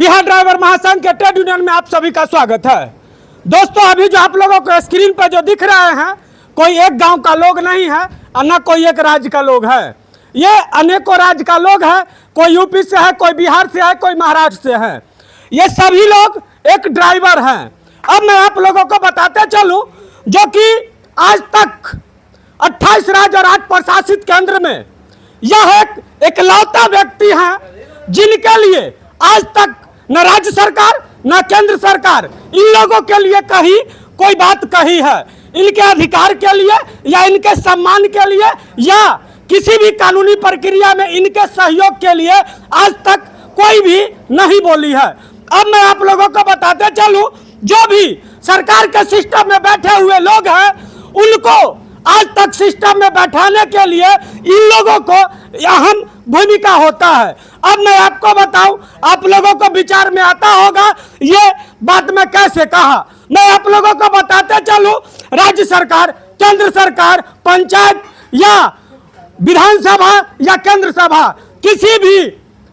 Bihar driver महासंघ के trade union में आप सभी का स्वागत है। दोस्तों, अभी जो आप लोगों को स्क्रीन पर जो दिख रहे हैं, कोई एक गांव का लोग नहीं है और न कोई एक राज्य का लोग है। ये अनेकों राज्य का लोग है, कोई यूपी से है, कोई बिहार से है, कोई महाराष्ट्र से है। ये सभी लोग एक ड्राइवर हैं। अब मैं आप लोगों को बताते चलूं, जो कि आज तक 28 राज्य और 8 प्रशासित केंद्र में यह एक इकलौता व्यक्ति हैं जिनके लिए आज तक न राज्य सरकार न केंद्र सरकार इन लोगों के लिए कहीं कोई बात कही है। इनके अधिकार के लिए या इनके सम्मान के लिए या किसी भी कानूनी प्रक्रिया में इनके सहयोग के लिए आज तक कोई भी नहीं बोली है। अब मैं आप लोगों को बताते चलूं, जो भी सरकार के सिस्टम में बैठे हुए लोग हैं, उनको आज तक सिस्टम में बैठाने के लिए इन लोगों को अहम भूमिका होता है। अब मैं आपको बताऊं, आप लोगों को विचार में आता होगा ये बात मैं कैसे कहा। मैं आप लोगों को बताते चलूं, राज्य सरकार, केंद्र सरकार, पंचायत या विधानसभा या केंद्र सभा, किसी भी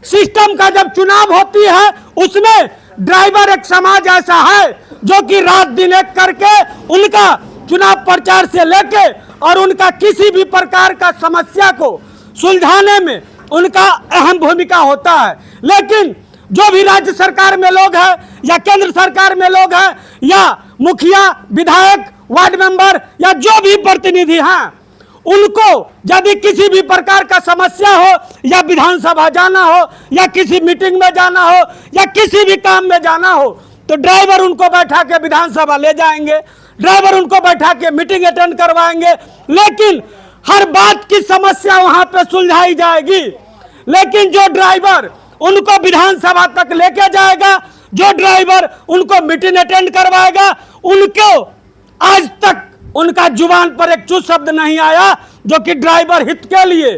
सिस्टम का जब चुनाव होती है, उसमें ड्राइवर एक समाज ऐसा है जो कि रात दिन एक करके उनका चुनाव प्रचार से लेके और उनका किसी भी प्रकार का समस्या को सुलझाने में उनका अहम भूमिका होता है। लेकिन जो भी राज्य सरकार में लोग हैं या केंद्र सरकार में लोग हैं या मुखिया, विधायक, वार्ड मेंबर या जो भी प्रतिनिधि हैं, उनको यदि किसी भी प्रकार का समस्या हो या विधानसभा जाना हो या किसी मीटिंग में जाना हो या किसी भी काम में जाना हो, तो ड्राइवर उनको बैठा के विधानसभा ले जाएंगे, ड्राइवर उनको बैठा के मीटिंग अटेंड करवाएंगे। लेकिन हर बात की समस्या वहां पे सुलझाई जाएगी। लेकिन जो ड्राइवर उनको विधानसभा तक लेके जाएगा, जो ड्राइवर उनको मीटिंग अटेंड करवाएगा, उनको आज तक उनका जुबान पर एक चुस्त शब्द नहीं आया जो कि ड्राइवर हित के लिए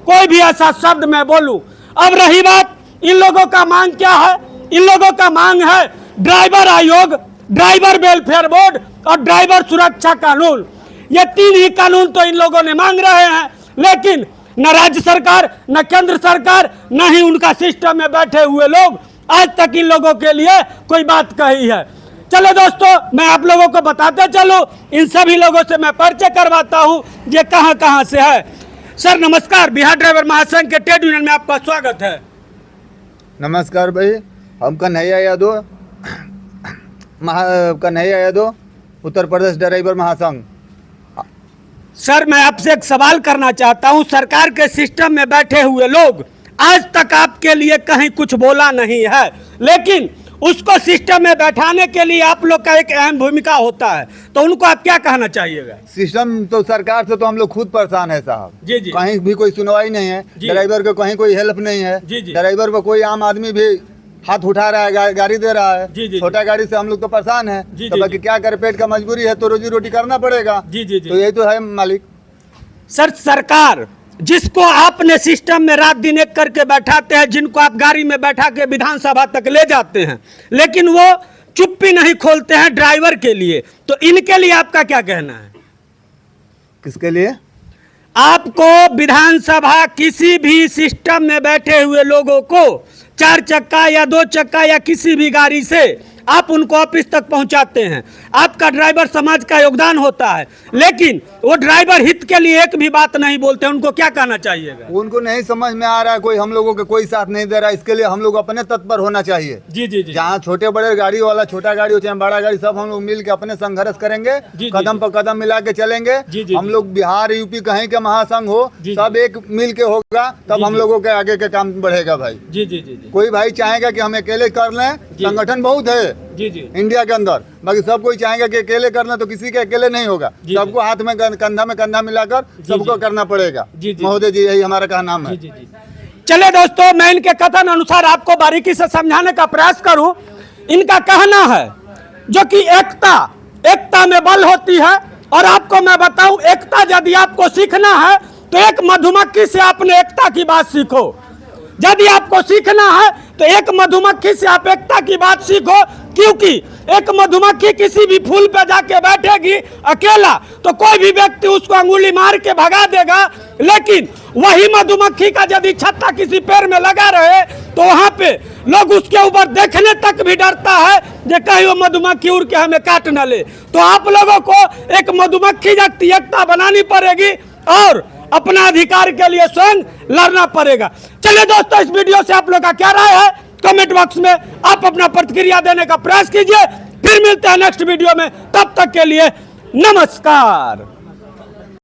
कोई भी ऐसा शब्द मैं बोलूं। अब रही बात इन लोगों का मांग क्या है, इन लोगों का मांग है ड्राइवर आयोग, ड्राइवर वेलफेयर बोर्ड और ड्राइवर सुरक्षा कानून। ये 3 ही कानून तो इन लोगों ने मांग रहे हैं, लेकिन न राज्य सरकार, न केंद्र सरकार, न ही उनका सिस्टम में बैठे हुए लोग आज तक इन लोगों के लिए कोई बात कही है। चलो दोस्तों, मैं आप लोगों को बताते चलूं, इन सभी लोगों से मैं परिचय करवाता हूं ये कहां से है। सर नमस्कार, बिहार ड्राइवर महासंघ के ट्रेड यूनियन में आपका स्वागत है। नमस्कार भाई, हम कन्हैया यादव उत्तर प्रदेश ड्राइवर महासंघ। सर मैं आपसे एक सवाल करना चाहता हूं, सरकार के सिस्टम में बैठे हुए लोग आज तक आपके लिए कहीं कुछ बोला नहीं है, लेकिन उसको सिस्टम में बैठाने के लिए आप लोग का एक अहम भूमिका होता है, तो उनको आप क्या कहना चाहिएगा? सिस्टम तो सरकार से तो हम लोग खुद परेशान है साहब। जी जी। कहीं भी कोई सुनवाई नहीं है, ड्राइवर को कहीं कोई हेल्प नहीं है। ड्राइवर को कोई आम आदमी भी हाथ उठा रहा है, गाड़ी दे रहा है। छोटा गाड़ी से हम लोग तो परेशान है, तो बाकी क्या करे, पेट का मजबूरी है तो रोजी रोटी करना पड़ेगा। तो यही तो है मालिक। सर सरकार जिसको आपने सिस्टम में रात दिन एक करके बैठाते हैं, जिनको आप गाड़ी में बैठा के विधानसभा तक ले जाते हैं, लेकिन वो चुप्पी नहीं खोलते हैं ड्राइवर के लिए, तो इनके लिए आपका क्या कहना है? किसके लिए? आपको विधानसभा किसी भी सिस्टम में बैठे हुए लोगों को 4 चक्का या 2 चक्का या किसी भी गाड़ी से आप उनको ऑफिस तक पहुंचाते हैं, आपका ड्राइवर समाज का योगदान होता है, लेकिन वो ड्राइवर हित के लिए एक भी बात नहीं बोलते। उनको क्या कहना चाहिएगा? उनको नहीं समझ में आ रहा है, कोई हम लोगों के कोई साथ नहीं दे रहा है। इसके लिए हम लोग अपने तत्पर होना चाहिए। जी जी जी। जहाँ छोटे बड़े गाड़ी वाला, छोटा गाड़ी हो चाहे बड़ा गाड़ी, सब हम लोग मिल के अपने संघर्ष करेंगे, कदम पर कदम मिला के चलेंगे। हम लोग बिहार यूपी कहीं के महासंघ हो, सब एक मिल के होगा, तब हम लोगों के आगे के काम बढ़ेगा भाई। जी जी जी। कोई भाई चाहेगा कि हम अकेले कर लें, संगठन बहुत है इंडिया के अंदर, बाकी सब कोई चाहेगा कि अकेले करना, तो किसी के अकेले नहीं होगा। सबको हाथ में कंधा मिलाकर सबको करना पड़ेगा। महोदय जी, यही हमारा कहना है। चले दोस्तों, मैं इनके कथन अनुसार आपको बारीकी से समझाने का प्रयास करूं। इनका कहना है जो कि एकता में बल होती है, और आपको मैं बताऊं, एकता यदि आपको सीखना है तो एक मधुमक्खी से आपने एकता की बात सीखो। यदि आपको सीखना है तो एक मधुमक्खी से आप एकता की बात सीखो, क्योंकि एक मधुमक्खी किसी भी फूल पे जाके बैठेगी अकेला तो कोई भी व्यक्ति उसको अंगुली मार के भगा देगा, लेकिन वही मधुमक्खी का यदि छत्ता किसी पेड़ में लगा रहे तो वहां पे लोग उसके ऊपर देखने तक भी डरता है कि कहीं वो मधुमक्खी उड़ के हमें काट न ले। तो आप लोगों को एक मधुमक्खी जाति एकता बनानी पड़ेगी और अपना अधिकार के लिए स्वयं लड़ना पड़ेगा। चलिए दोस्तों, इस वीडियो से आप लोग का क्या राय है कमेंट बॉक्स में आप अपना प्रतिक्रिया देने का प्रयास कीजिए। फिर मिलते हैं नेक्स्ट वीडियो में, तब तक के लिए नमस्कार।